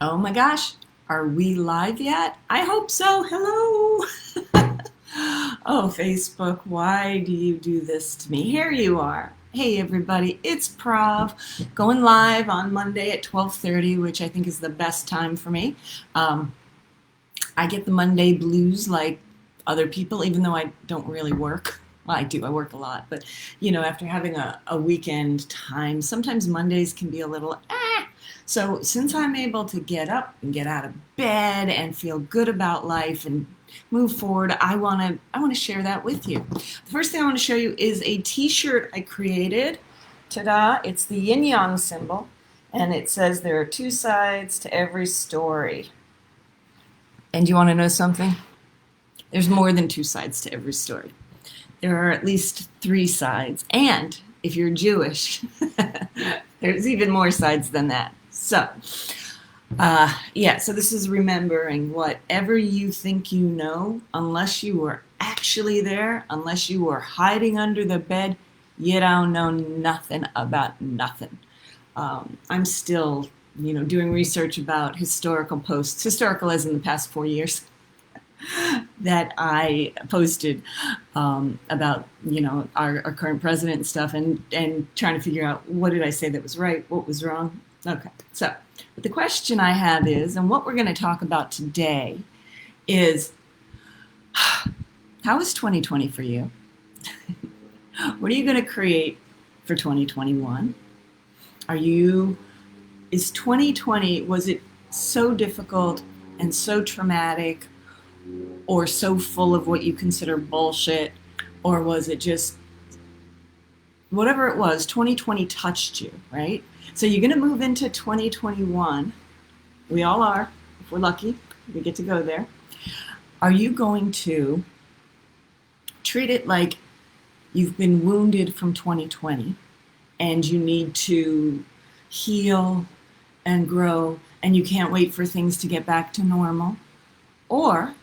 Oh my gosh, are we live yet? I hope so. Hello. Oh, Facebook, why do you do this to me? Here you are. Hey everybody, it's Prav going live on Monday at 12:30, which I think is the best time for me. Um, I get the Monday blues like other people, even though I don't really work. Well, I do, I work a lot, but after having a weekend time, sometimes Mondays can be a little So since I'm able to get up and get out of bed and feel good about life and move forward, I want to share that with you. The first thing I want to show you is a t-shirt I created. Ta-da, it's the yin yang symbol, and it says there are two sides to every story. And you want to know something? There's more than two sides to every story. There are at least three sides. And if you're Jewish, there's even more sides than that. So, so this is remembering whatever you think you know, unless you were actually there, unless you were hiding under the bed, you don't know nothing about nothing. I'm still, doing research about historical posts, historical as in the past 4 years, that I posted about our current president and stuff, and trying to figure out what did I say that was right, what was wrong. Okay, so but the question I have is, and what we're going to talk about today is, how is 2020 for you? What are you going to create for 2021? Is 2020, was it so difficult and so traumatic, or so full of what you consider bullshit, or was it just whatever it was? 2020 touched you, right? So you're going to move into 2021. We all are, if we're lucky, we get to go there. Are you going to treat it like you've been wounded from 2020 and you need to heal and grow and you can't wait for things to get back to normal? Or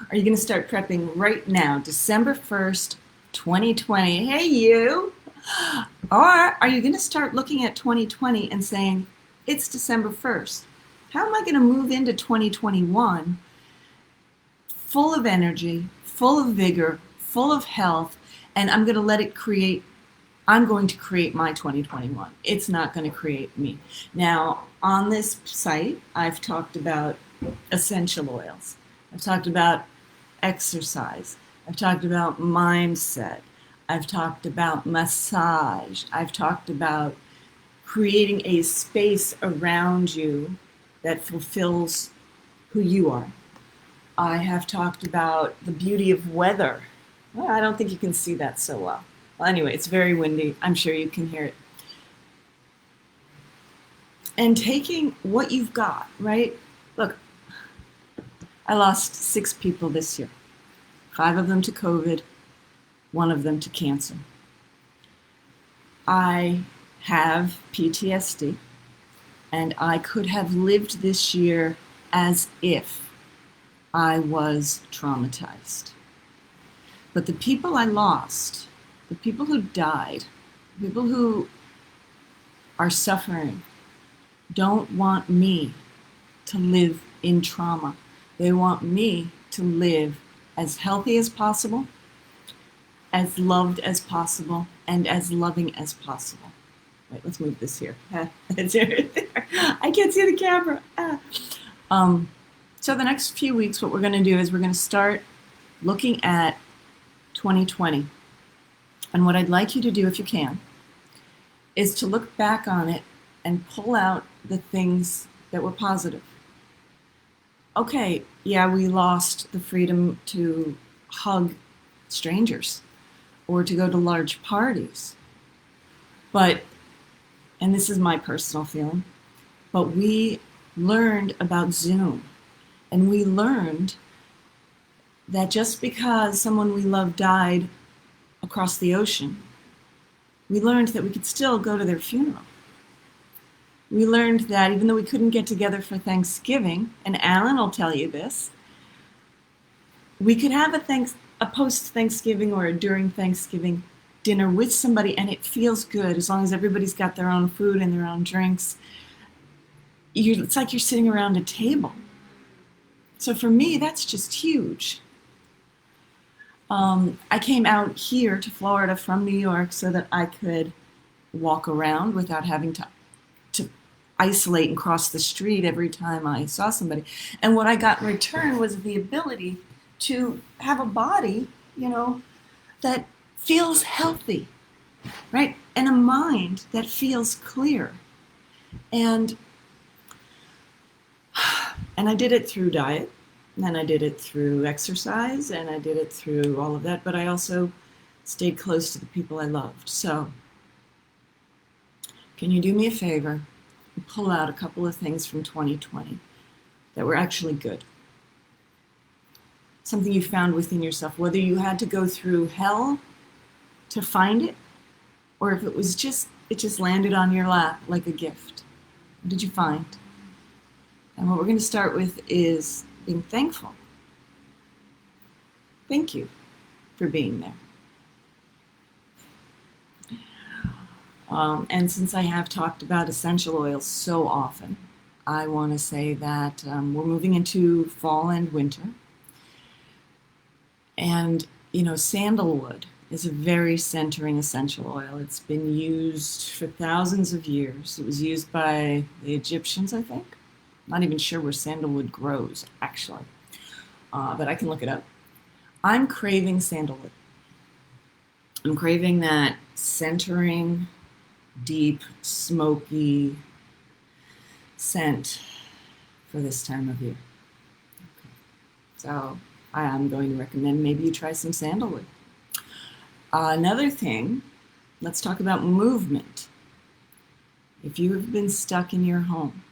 are you going to start prepping right now, December 1st, 2020? Hey, you! Or are you going to start looking at 2020 and saying, it's December 1st. How am I going to move into 2021 full of energy, full of vigor, full of health, and I'm going to create my 2021. It's not going to create me. Now, on this site, I've talked about essential oils. I've talked about exercise. I've talked about mindset. I've talked about massage. I've talked about creating a space around you that fulfills who you are. I have talked about the beauty of weather. Well, I don't think you can see that so well. Well, anyway, it's very windy. I'm sure you can hear it. And taking what you've got, right? Look, I lost 6 people this year. 5 of them to COVID, 1 of them to cancer. I have PTSD, and I could have lived this year as if I was traumatized. But the people I lost, the people who died, the people who are suffering, don't want me to live in trauma. They want me to live as healthy as possible, as loved as possible, and as loving as possible. Wait, let's move this here. It's right there. I can't see the camera. So the next few weeks, what we're going to do is we're going to start looking at 2020. And what I'd like you to do, if you can, is to look back on it and pull out the things that were positive. Okay, yeah, we lost the freedom to hug strangers or to go to large parties. But, and this is my personal feeling, but we learned about Zoom. And we learned that just because someone we love died across the ocean, we learned that we could still go to their funeral. We learned that even though we couldn't get together for Thanksgiving, and Alan will tell you this, we could have a post-Thanksgiving or a during Thanksgiving dinner with somebody, and it feels good as long as everybody's got their own food and their own drinks. it's like you're sitting around a table. So for me, that's just huge. I came out here to Florida from New York so that I could walk around without having to isolate and cross the street every time I saw somebody. And what I got in return was the ability to have a body, that feels healthy, right? And a mind that feels clear. And I did it through diet, and I did it through exercise, and I did it through all of that, but I also stayed close to the people I loved. So can you do me a favor and pull out a couple of things from 2020 that were actually good? Something you found within yourself, whether you had to go through hell to find it, or if it just landed on your lap like a gift. What did you find? And what we're going to start with is being thankful. Thank you for being there. And since I have talked about essential oils so often, I want to say that we're moving into fall and winter. And, sandalwood is a very centering essential oil. It's been used for thousands of years. It was used by the Egyptians, I think. Not even sure where sandalwood grows, actually. But I can look it up. I'm craving sandalwood. I'm craving that centering, deep, smoky scent for this time of year. Okay. So I'm going to recommend maybe you try some sandalwood. Another thing, let's talk about movement. If you have been stuck in your home,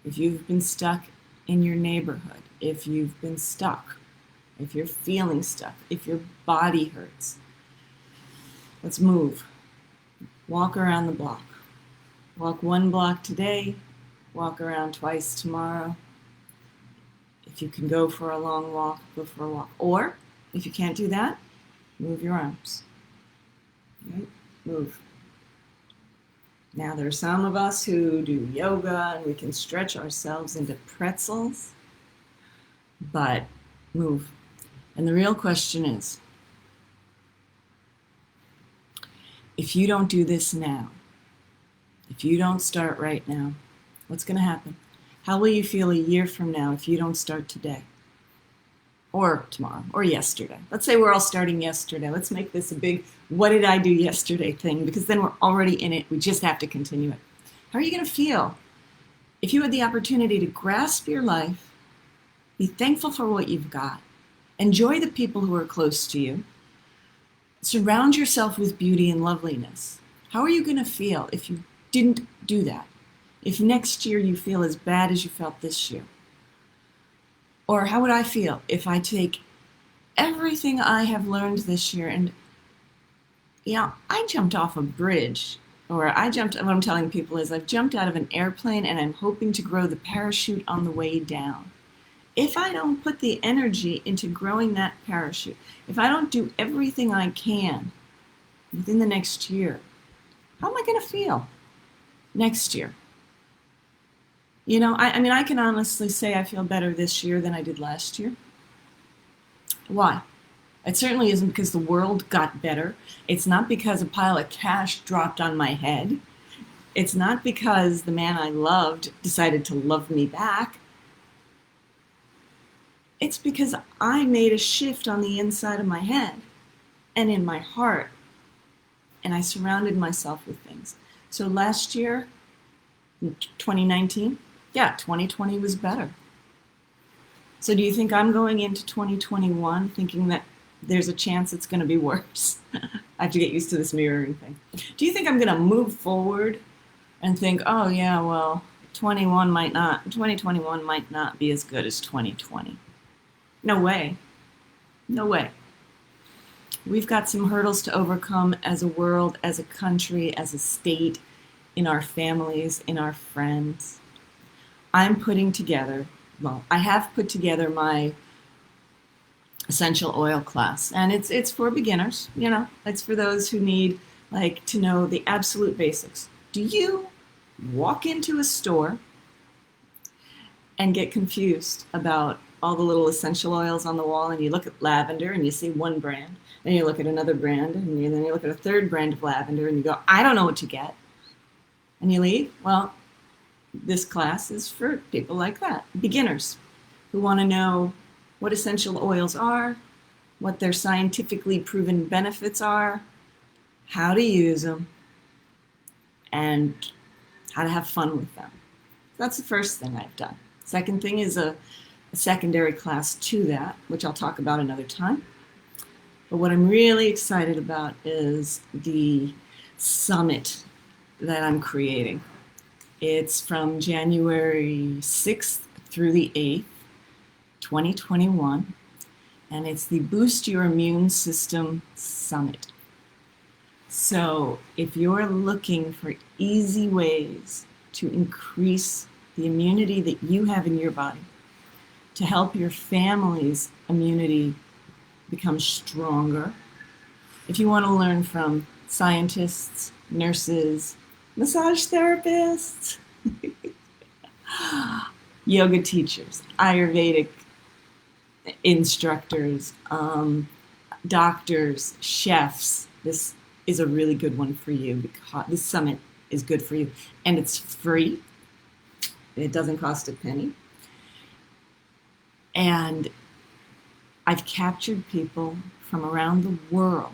if you've been stuck in your neighborhood, if you've been stuck, if you're feeling stuck, if your body hurts, let's move. Walk around the block. Walk 1 block today, walk around twice tomorrow. If you can go for a long walk, go for a walk. Or, if you can't do that, move your arms. Right? Move. Now, there are some of us who do yoga and we can stretch ourselves into pretzels, but move. And the real question is, if you don't do this now, if you don't start right now, what's going to happen? How will you feel a year from now if you don't start today? Or tomorrow, or yesterday. Let's say we're all starting yesterday. Let's make this a big, what did I do yesterday thing, because then we're already in it. We just have to continue it. How are you going to feel if you had the opportunity to grasp your life, be thankful for what you've got, enjoy the people who are close to you, surround yourself with beauty and loveliness? How are you going to feel if you didn't do that? If next year you feel as bad as you felt this year? Or how would I feel if I take everything I have learned this year and, I jumped off a bridge, or what I'm telling people is I've jumped out of an airplane and I'm hoping to grow the parachute on the way down. If I don't put the energy into growing that parachute, if I don't do everything I can within the next year, how am I going to feel next year? I can honestly say I feel better this year than I did last year. Why? It certainly isn't because the world got better. It's not because a pile of cash dropped on my head. It's not because the man I loved decided to love me back. It's because I made a shift on the inside of my head and in my heart, and I surrounded myself with things. So last year, 2019, 2020 was better. So do you think I'm going into 2021 thinking that there's a chance it's going to be worse? I have to get used to this mirroring thing. Do you think I'm going to move forward and think, 2021 might not be as good as 2020? No way. No way. We've got some hurdles to overcome as a world, as a country, as a state, in our families, in our friends. I have put together my essential oil class, and it's for beginners. It's for those who need to know the absolute basics. Do you walk into a store and get confused about all the little essential oils on the wall, and you look at lavender and you see one brand, and you look at another brand, and then you look at a third brand of lavender, and you go, I don't know what to get. And you leave. Well, this class is for people like that, beginners who want to know what essential oils are, what their scientifically proven benefits are, how to use them, and how to have fun with them. That's the first thing I've done. Second thing is a secondary class to that, which I'll talk about another time. But what I'm really excited about is the summit that I'm creating. It's from January 6th through the 8th, 2021, and it's the Boost Your Immune System Summit. So if you're looking for easy ways to increase the immunity that you have in your body, to help your family's immunity become stronger, if you want to learn from scientists, nurses, massage therapists, yoga teachers, Ayurvedic instructors, doctors, chefs, this is a really good one for you because this summit is good for you. And it's free. It doesn't cost a penny. And I've captured people from around the world.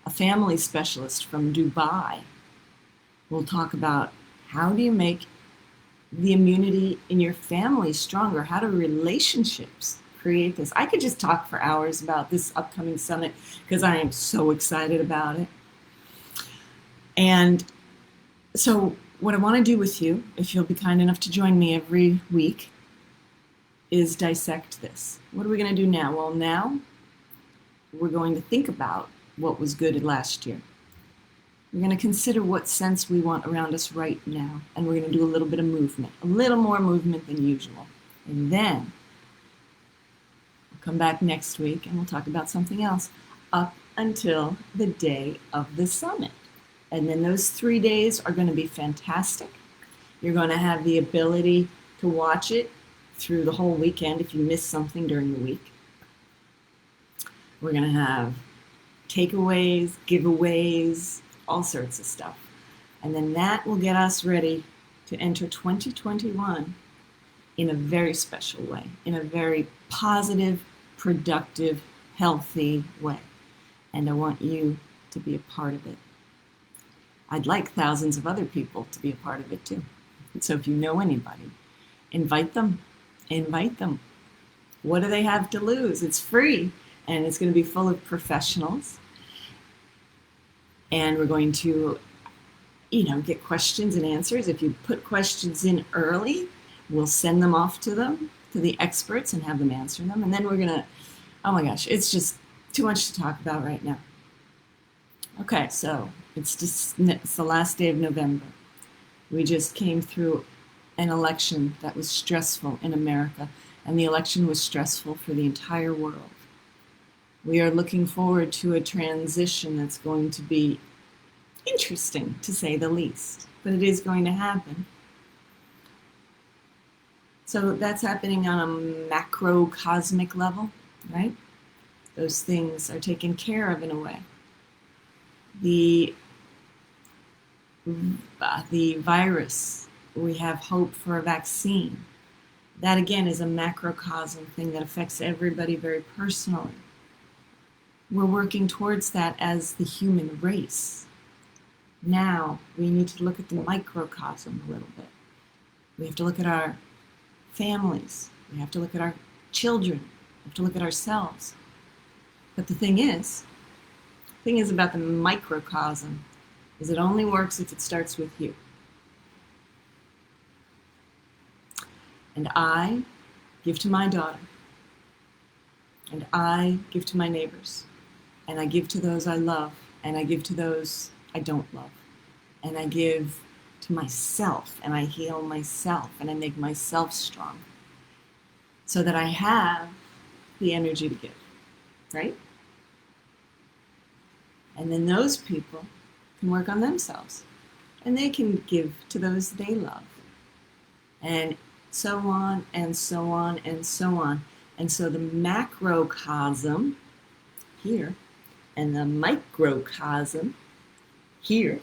A family specialist from Dubai will talk about how do you make the immunity in your family stronger? How do relationships create this? I could just talk for hours about this upcoming summit because I am so excited about it. And so what I want to do with you, if you'll be kind enough to join me every week, is dissect this. What are we going to do now? Well, now we're going to think about what was good last year. We're going to consider what sense we want around us right now, and we're going to do a little bit of movement, a little more movement than usual. And then we'll come back next week and we'll talk about something else up until the day of the summit. And then those 3 days are going to be fantastic. You're going to have the ability to watch it through the whole weekend if you miss something during the week. We're going to have takeaways, giveaways, all sorts of stuff. And then that will get us ready to enter 2021 in a very special way, in a very positive, productive, healthy way. And I want you to be a part of it. I'd like thousands of other people to be a part of it too. So if you know anybody, invite them. Invite them. What do they have to lose? It's free, and it's going to be full of professionals. And we're going to, get questions and answers. If you put questions in early, we'll send them off to them, to the experts, and have them answer them. And then we're going to, oh my gosh, it's just too much to talk about right now. Okay, so it's the last day of November. We just came through an election that was stressful in America, and the election was stressful for the entire world. We are looking forward to a transition that's going to be interesting, to say the least, but it is going to happen. So that's happening on a macrocosmic level, right? Those things are taken care of in a way. The virus, we have hope for a vaccine. That again is a macrocosm thing that affects everybody very personally. We're working towards that as the human race. Now we need to look at the microcosm a little bit. We have to look at our families. We have to look at our children. We have to look at ourselves. But the thing is about the microcosm is it only works if it starts with you. And I give to my daughter. And I give to my neighbors. And I give to those I love. And I give to those I don't love. And I give to myself. And I heal myself. And I make myself strong. So that I have the energy to give. Right? And then those people can work on themselves. And they can give to those they love. And so on and so on and so on. And so the macrocosm here and the microcosm here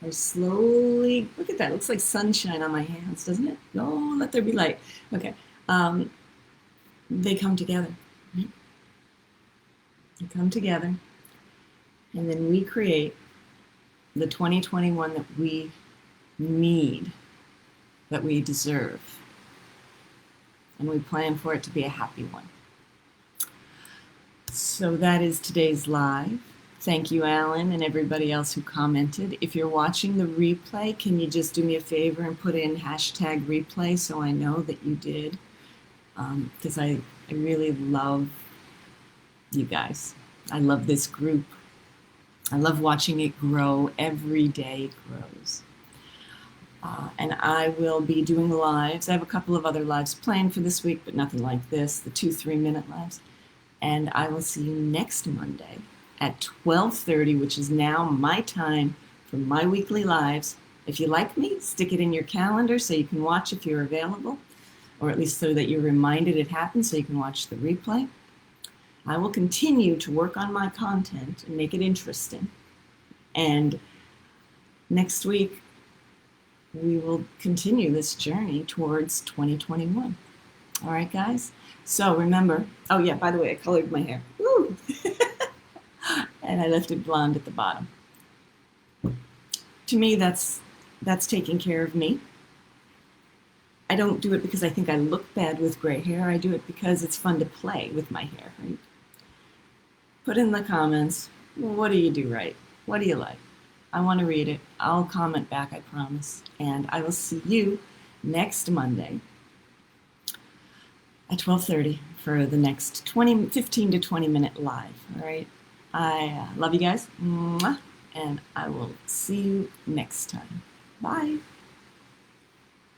are slowly, look at that, it looks like sunshine on my hands, doesn't it? Oh, let there be light. Okay. They come together. Right? They come together, and then we create the 2021 that we need, that we deserve. And we plan for it to be a happy one. So that is today's live. Thank you, Alan, and everybody else who commented. If you're watching the replay, can you just do me a favor and put in hashtag replay so I know that you did? Because I really love you guys. I love this group. I love watching it grow. Every day it grows. And I will be doing lives. I have a couple of other lives planned for this week, but nothing like this, the 2-3-minute lives. And I will see you next Monday at 12:30, which is now my time for my weekly lives. If you like me, stick it in your calendar so you can watch if you're available, or at least so that you're reminded it happened so you can watch the replay. I will continue to work on my content and make it interesting. And next week, we will continue this journey towards 2021. All right, guys? So remember, oh yeah, by the way, I colored my hair. Woo! And I left it blonde at the bottom. To me, that's taking care of me. I don't do it because I think I look bad with gray hair. I do it because it's fun to play with my hair, right? Put in the comments, well, what do you do right? What do you like? I want to read it. I'll comment back, I promise. And I will see you next Monday at 12:30 for the next 15 to 20 minute live. All right. I love you guys. Mwah, and I will see you next time. Bye.